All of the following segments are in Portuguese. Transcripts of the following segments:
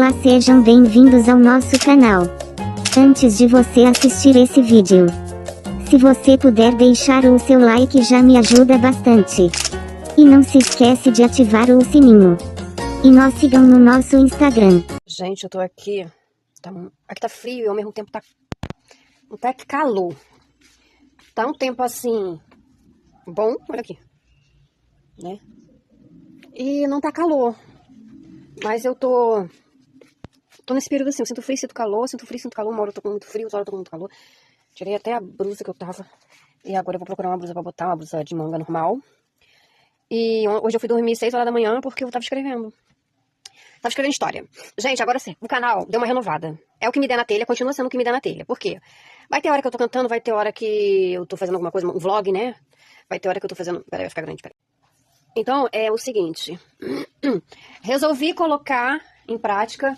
Olá, sejam bem-vindos ao nosso canal. Antes de você assistir esse vídeo, se você puder deixar o seu like já me ajuda bastante. E não se esquece de ativar o sininho. E nos sigam no nosso Instagram. Gente, eu tô aqui, aqui tá frio e ao mesmo tempo tá calor. Tá um tempo assim, bom, olha aqui, né? E não tá calor, mas eu tô nesse período assim, eu sinto frio, sinto calor, uma hora eu tô com muito frio, outra hora eu tô com muito calor. Tirei até a blusa que eu tava, e agora eu vou procurar uma blusa pra botar, uma blusa de manga normal. E hoje eu fui dormir 6 horas da manhã porque eu tava escrevendo. Tava escrevendo história. Gente, agora sim, o canal deu uma renovada. É o que me der na telha, continua sendo o que me der na telha. Por quê? Vai ter hora que eu tô cantando, vai ter hora que eu tô fazendo alguma coisa, um vlog, né? Vai ter hora que eu tô fazendo... Peraí, vai ficar grande, peraí. Então, é o seguinte. Resolvi colocar em prática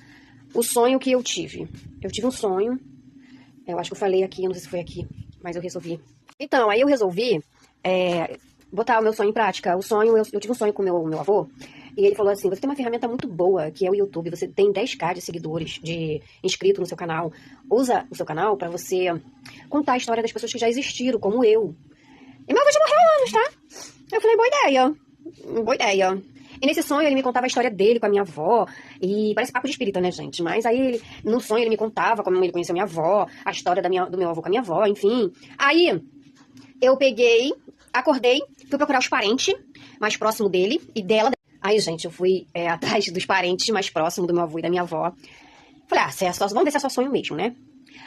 o sonho que eu tive. Eu tive um sonho. Eu acho que eu falei aqui, eu não sei se foi aqui, mas eu resolvi. Então, aí eu resolvi botar o meu sonho em prática. O sonho, eu tive um sonho com o meu avô. E ele falou assim, você tem uma ferramenta muito boa, que é o YouTube. Você tem 10k de seguidores, de inscritos no seu canal. Usa o seu canal pra você contar a história das pessoas que já existiram, como eu. E meu avô já morreu há anos, tá? Eu falei, boa ideia. Boa ideia. E nesse sonho ele me contava a história dele com a minha avó. E parece papo de espírita, né, gente? Mas aí no sonho ele me contava como ele conheceu a minha avó, a história do meu avô com a minha avó, enfim. Aí eu peguei, acordei, fui procurar os parentes mais próximos dele e dela. Aí, gente, eu fui atrás dos parentes mais próximos do meu avô e da minha avó. Falei, vamos ver se é só sonho mesmo, né?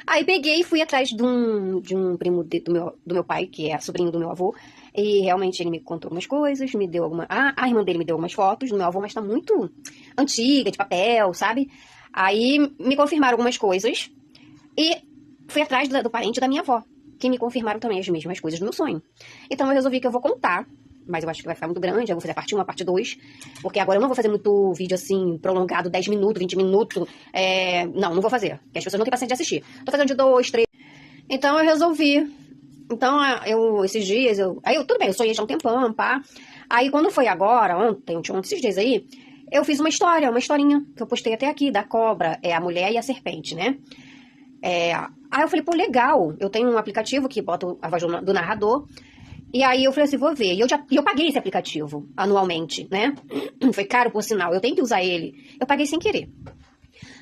Aí peguei e fui atrás de um primo do meu pai, que é sobrinho do meu avô. E realmente ele me contou algumas coisas, me deu alguma... a irmã dele me deu algumas fotos do meu avô, mas tá muito antiga, de papel, sabe? Aí me confirmaram algumas coisas. E fui atrás do parente da minha avó, que me confirmaram também as mesmas coisas do meu sonho. Então eu resolvi que eu vou contar. Mas eu acho que vai ficar muito grande, eu vou fazer a parte 1, a parte 2. Porque agora eu não vou fazer muito vídeo assim, prolongado, 10 minutos, 20 minutos. Não vou fazer, porque as pessoas não têm paciência de assistir. Tô fazendo de 2, 3. Então eu resolvi. Então, esses dias, tudo bem, eu sonhei já um tempão, pá. Aí quando foi agora, ontem, esses dias aí, eu fiz uma historinha, que eu postei até aqui, da cobra, a mulher e a serpente, né? Aí eu falei, pô, legal, eu tenho um aplicativo que bota a voz do narrador. E aí eu falei assim, vou ver. E eu paguei esse aplicativo anualmente, né? Foi caro, por sinal. Eu tenho que usar ele. Eu paguei sem querer.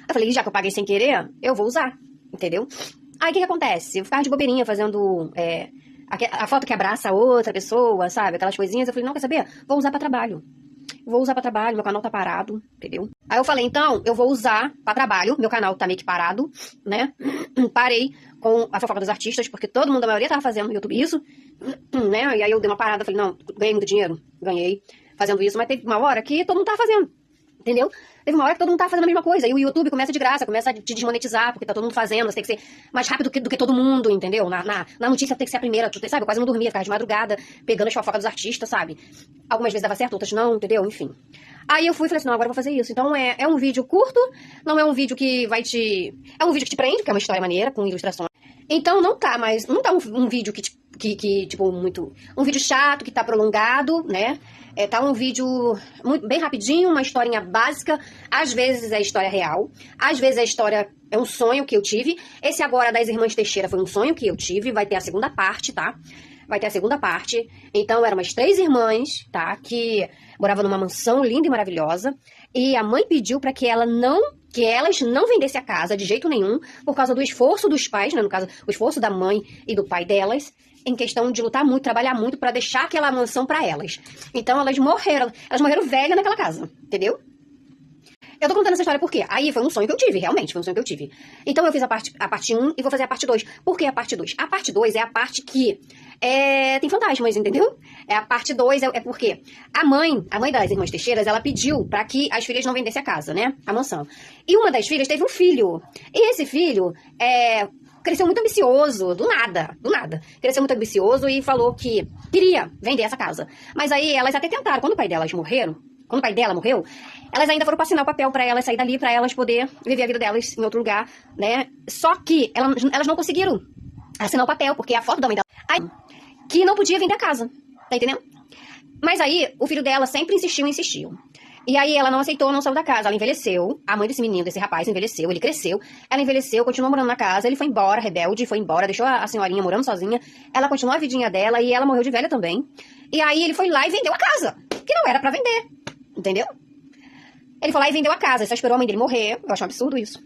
Eu falei, já que eu paguei sem querer, eu vou usar. Entendeu? Aí o que acontece? Eu ficava de bobeirinha fazendo a foto que abraça a outra pessoa, sabe? Aquelas coisinhas. Eu falei, não, quer saber? Vou usar pra trabalho. Vou usar pra trabalho, meu canal tá parado, entendeu? Aí eu falei, então, eu vou usar pra trabalho. Meu canal tá meio que parado, né? Parei com a fofoca dos artistas, porque todo mundo, a maioria, tava fazendo no YouTube isso, né? E aí eu dei uma parada, falei, não, ganhei muito dinheiro, ganhei fazendo isso, mas teve uma hora que todo mundo tava fazendo, entendeu? Teve uma hora que todo mundo tava fazendo a mesma coisa, e o YouTube começa de graça, começa a te desmonetizar, porque tá todo mundo fazendo, você tem que ser mais rápido do que todo mundo, entendeu? Na notícia tem que ser a primeira, sabe? Eu quase não dormia, ficava de madrugada, pegando as fofocas dos artistas, sabe? Algumas vezes dava certo, outras não, entendeu? Enfim. Aí eu fui e falei assim, não, agora eu vou fazer isso. Então é um vídeo curto, não é um vídeo que vai te... É um vídeo que te prende, que é uma história maneira, com ilustrações. Então não tá um vídeo que tipo, muito... Um vídeo chato, que tá prolongado, né? Tá um vídeo bem rapidinho, uma historinha básica. Às vezes é história real, às vezes a história é um sonho que eu tive. Esse agora das Irmãs Teixeira foi um sonho que eu tive, vai ter a segunda parte, tá? Vai ter a segunda parte. Então eram umas 3 irmãs, tá? Que moravam numa mansão linda e maravilhosa. E a mãe pediu pra que elas não vendessem a casa de jeito nenhum, por causa do esforço dos pais, né? No caso, o esforço da mãe e do pai delas, em questão de lutar muito, trabalhar muito pra deixar aquela mansão pra elas. Então elas morreram velhas naquela casa, entendeu? Eu tô contando essa história porque aí foi um sonho que eu tive, realmente, foi um sonho que eu tive. Então eu fiz a parte 1 e vou fazer a parte 2. Por que a parte 2? A parte 2 é a parte que tem fantasmas, entendeu? A parte 2 é porque a mãe das Irmãs Teixeiras, ela pediu pra que as filhas não vendessem a casa, né? A mansão. E uma das filhas teve um filho. E esse filho cresceu muito ambicioso, do nada. Cresceu muito ambicioso e falou que queria vender essa casa. Mas aí elas até tentaram, quando o pai dela morreu, elas ainda foram pra assinar o papel pra elas sair dali, pra elas poder viver a vida delas em outro lugar, né? Só que elas não conseguiram assinar o papel, porque a foto da mãe dela... que não podia vender a casa, tá entendendo? Mas aí, o filho dela sempre insistiu. E aí ela não aceitou, não saiu da casa. Ela envelheceu. A mãe desse menino, desse rapaz, envelheceu. Ele cresceu. Ela envelheceu, continuou morando na casa. Ele foi embora, rebelde, foi embora, deixou a senhorinha morando sozinha. Ela continuou a vidinha dela e ela morreu de velha também. E aí ele foi lá e vendeu a casa, que não era pra vender. Entendeu? Ele foi lá e vendeu a casa. Ele só esperou a mãe dele morrer. Eu acho um absurdo isso.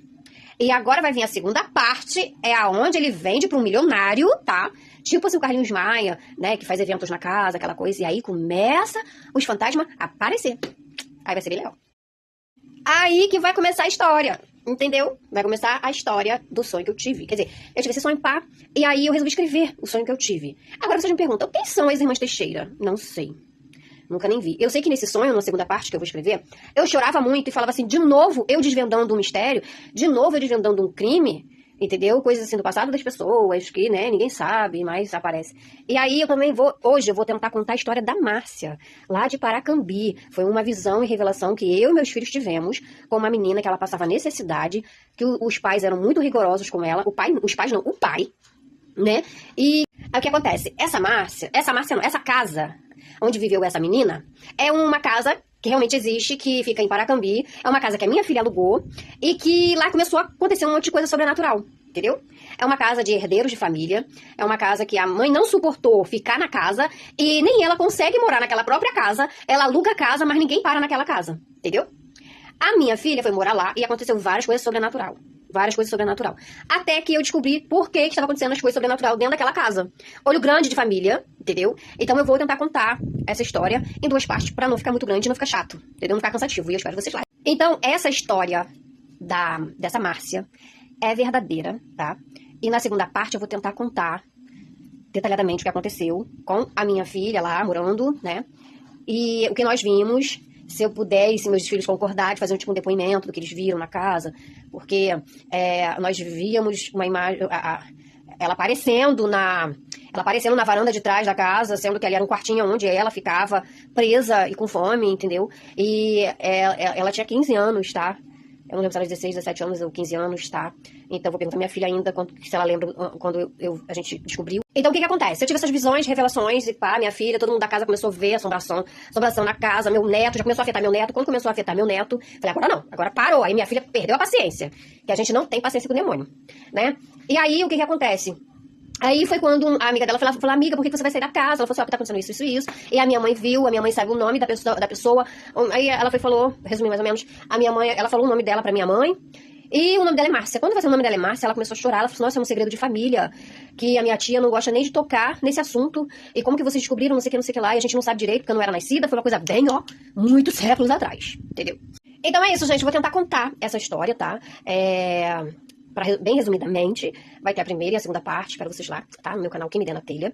E agora vai vir a segunda parte, é aonde ele vende para um milionário, tá? Tipo assim o Carlinhos Maia, né, que faz eventos na casa, aquela coisa. E aí começa os fantasmas a aparecer. Aí vai ser bem legal. Aí que vai começar a história, entendeu? Vai começar a história do sonho que eu tive. Quer dizer, eu tive esse sonho pá, e aí eu resolvi escrever o sonho que eu tive. Agora vocês me perguntam, quem são as irmãs Teixeira? Não sei. Nunca nem vi. Eu sei que nesse sonho, na segunda parte que eu vou escrever, eu chorava muito e falava assim, de novo eu desvendando um mistério, de novo eu desvendando um crime, entendeu? Coisas assim do passado das pessoas que, né, ninguém sabe, mas aparece. E aí eu também hoje eu vou tentar contar a história da Márcia, lá de Paracambi. Foi uma visão e revelação que eu e meus filhos tivemos com uma menina que ela passava necessidade, que os pais eram muito rigorosos com ela, o pai, né? E aí o que acontece? Essa casa onde viveu essa menina, é uma casa que realmente existe, que fica em Paracambi, é uma casa que a minha filha alugou, e que lá começou a acontecer um monte de coisa sobrenatural, entendeu? É uma casa de herdeiros de família, é uma casa que a mãe não suportou ficar na casa, e nem ela consegue morar naquela própria casa, ela aluga a casa, mas ninguém para naquela casa, entendeu? A minha filha foi morar lá e aconteceu várias coisas sobrenatural. Várias coisas sobrenatural. Até que eu descobri por que estava acontecendo as coisas sobrenatural dentro daquela casa. Olho grande de família, entendeu? Então eu vou tentar contar essa história em duas partes pra não ficar muito grande e não ficar chato, entendeu? Não ficar cansativo. E eu espero vocês lá. Então, essa história dessa Márcia é verdadeira, tá? E na segunda parte eu vou tentar contar detalhadamente o que aconteceu com a minha filha lá, morando, né? E o que nós vimos. Se eu puder e se meus filhos concordarem, fazer um depoimento do que eles viram na casa, porque nós víamos uma imagem, ela aparecendo na varanda de trás da casa, sendo que ali era um quartinho onde ela ficava presa e com fome, entendeu? E ela tinha 15 anos, tá? Eu não lembro se era 16, 17 anos ou 15 anos, tá? Então, vou perguntar pra minha filha ainda se ela lembra quando a gente descobriu. Então, o que acontece? Eu tive essas visões, revelações, e pá, minha filha, todo mundo da casa começou a ver assombração na casa, meu neto já começou a afetar meu neto. Quando começou a afetar meu neto, falei, agora não, agora parou. Aí minha filha perdeu a paciência, que a gente não tem paciência com o demônio, né? E aí, o que acontece? Aí foi quando a amiga dela falou, amiga, por que você vai sair da casa? Ela falou assim, ó, que tá acontecendo isso, isso e isso. E a minha mãe viu, a minha mãe sabe o nome da pessoa. Aí ela falou, resumir mais ou menos, ela falou o nome dela pra minha mãe. E o nome dela é Márcia. Quando vai ser o nome dela é Márcia, ela começou a chorar. Ela falou, nossa, é um segredo de família, que a minha tia não gosta nem de tocar nesse assunto. E como que vocês descobriram, não sei o que lá, e a gente não sabe direito, porque eu não era nascida. Foi uma coisa bem, muitos séculos atrás, entendeu? Então é isso, gente, eu vou tentar contar essa história, tá? Bem resumidamente, vai ter a primeira e a segunda parte, espero vocês lá, tá? No meu canal Quem Me Der na Telha.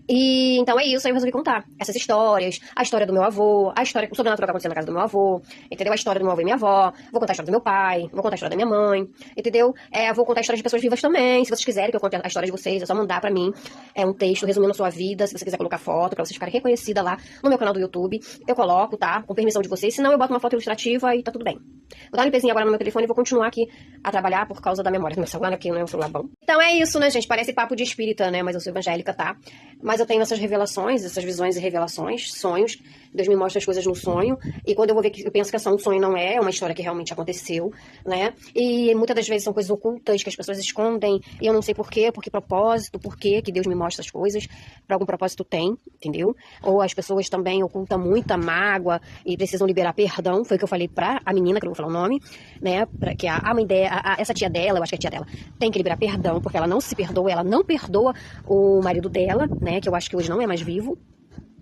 E então é isso, aí eu resolvi contar essas histórias, a história do meu avô, a história sobrenatural que aconteceu na casa do meu avô, entendeu? A história do meu avô e minha avó, vou contar a história do meu pai, vou contar a história da minha mãe, entendeu? Vou contar a história de pessoas vivas também, se vocês quiserem que eu conte a história de vocês, é só mandar pra mim um texto resumindo a sua vida, se você quiser colocar foto, pra vocês ficarem reconhecidas lá no meu canal do YouTube, eu coloco, tá? Com permissão de vocês, senão eu boto uma foto ilustrativa e tá tudo bem. Vou dar uma limpezinha agora no meu telefone e vou continuar aqui a trabalhar por causa da memória do meu celular, aqui não é um celular bom. Então é isso, né, gente? Parece papo de espírita, né? Mas eu sou evangélica, tá? Mas eu tenho essas revelações, essas visões e revelações, sonhos. Deus me mostra as coisas no sonho. E quando eu vou ver que eu penso que é só um sonho, não é uma história que realmente aconteceu, né? E muitas das vezes são coisas ocultas que as pessoas escondem. E eu não sei por quê, por que propósito, por quê que Deus me mostra as coisas. Por algum propósito tem, entendeu? Ou as pessoas também ocultam muita mágoa e precisam liberar perdão. Foi o que eu falei pra a menina, que eu não vou falar o nome, né? Pra que a mãe dela, essa tia dela, eu acho que é a tia dela, tem que liberar perdão, porque ela não se perdoa, ela não perdoa o marido dela, né? Que eu acho que hoje não é mais vivo.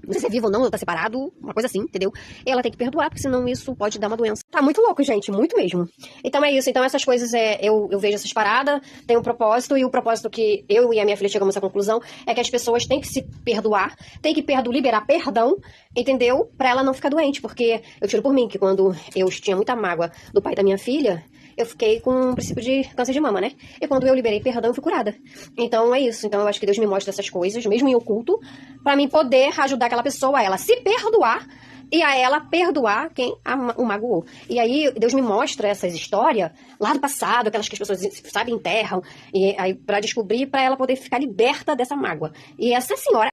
Não sei se é vivo ou não, ou tá separado, uma coisa assim, entendeu? E ela tem que perdoar, porque senão isso pode dar uma doença. Tá muito louco, gente, muito mesmo. Então é isso, então essas coisas, eu vejo essas paradas, tem um propósito, e o propósito que eu e a minha filha chegamos à conclusão é que as pessoas têm que se perdoar, têm que liberar perdão, entendeu? Pra ela não ficar doente, porque eu tiro por mim, que quando eu tinha muita mágoa do pai da minha filha, eu fiquei com um princípio de câncer de mama, né? E quando eu liberei perdão, eu fui curada. Então é isso. Então eu acho que Deus me mostra essas coisas, mesmo em oculto, pra mim poder ajudar aquela pessoa a ela se perdoar e a ela perdoar quem o magoou. E aí Deus me mostra essas histórias lá do passado, aquelas que as pessoas, sabe, enterram, e aí pra descobrir, pra ela poder ficar liberta dessa mágoa. E essa senhora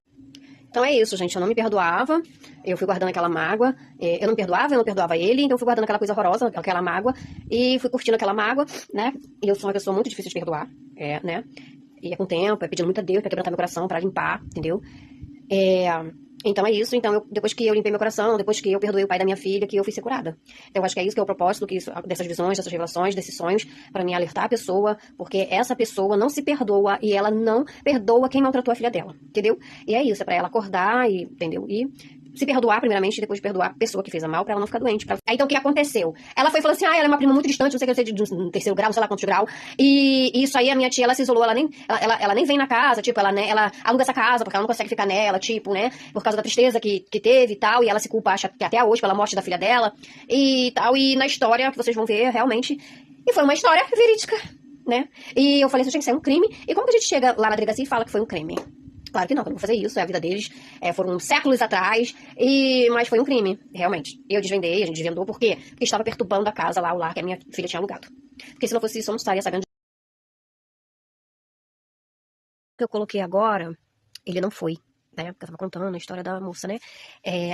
Então é isso, gente. Eu não me perdoava, eu fui guardando aquela mágoa. Eu não perdoava ele, então eu fui guardando aquela coisa horrorosa, aquela mágoa, e fui curtindo aquela mágoa, né? E eu sou uma pessoa muito difícil de perdoar, né? E é com o tempo, é pedindo muito a Deus pra quebrantar meu coração, pra limpar, entendeu? Então é isso. Então, depois que eu limpei meu coração, depois que eu perdoei o pai da minha filha, que eu fui ser curada. Então, eu acho que é isso que é o propósito dessas visões, dessas revelações, desses sonhos, pra mim alertar a pessoa, porque essa pessoa não se perdoa e ela não perdoa quem maltratou a filha dela, entendeu? E é isso, é pra ela acordar, entendeu? E se perdoar primeiramente, e depois perdoar a pessoa que fez a mal, pra ela não ficar doente. Aí, então, o que aconteceu? Ela foi e falou assim, ela é uma prima muito distante, não sei o que, de um terceiro grau, sei lá quantos grau, e isso aí, a minha tia, ela se isolou, ela nem vem na casa, tipo, ela aluga essa casa, porque ela não consegue ficar nela, tipo, né, por causa da tristeza que teve e tal, e ela se culpa, acha que até hoje, pela morte da filha dela, e tal, e na história, que vocês vão ver, realmente, e foi uma história verídica, né, e eu falei assim, gente, isso é um crime, e como que a gente chega lá na delegacia e fala que foi um crime? Claro que não vou fazer isso, é a vida deles, foram séculos atrás, mas foi um crime, realmente. Eu desvendei, a gente desvendou, por quê? Porque estava perturbando a casa lá, o lar que a minha filha tinha alugado. Porque se não fosse isso, eu não estaria sabendo. O que eu coloquei agora, ele não foi, né? Porque eu tava contando a história da moça, né?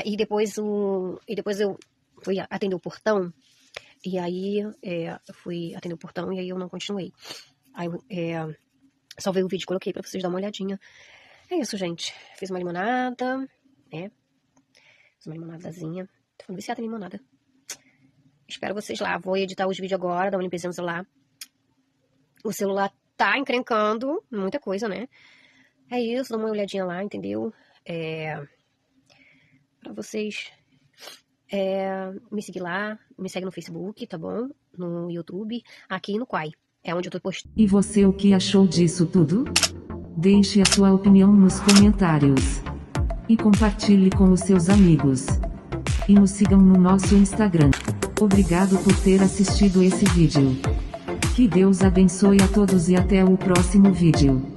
E depois eu fui atender o portão, e aí eu fui atender o portão, e aí eu não continuei. Aí salvei o vídeo, coloquei pra vocês darem uma olhadinha. É isso, gente. Fiz uma limonada, né? Fiz uma limonadazinha. Tô falando viciada em limonada. Espero vocês lá. Vou editar os vídeos agora, dar uma limpezinha no celular. O celular tá encrencando muita coisa, né? É isso, dá uma olhadinha lá, entendeu? Pra vocês me seguir lá. Me segue no Facebook, tá bom? No YouTube. Aqui no Quai. É onde eu tô postando. E você, o que achou disso tudo? Deixe a sua opinião nos comentários. E compartilhe com os seus amigos. E nos sigam no nosso Instagram. Obrigado por ter assistido esse vídeo. Que Deus abençoe a todos e até o próximo vídeo.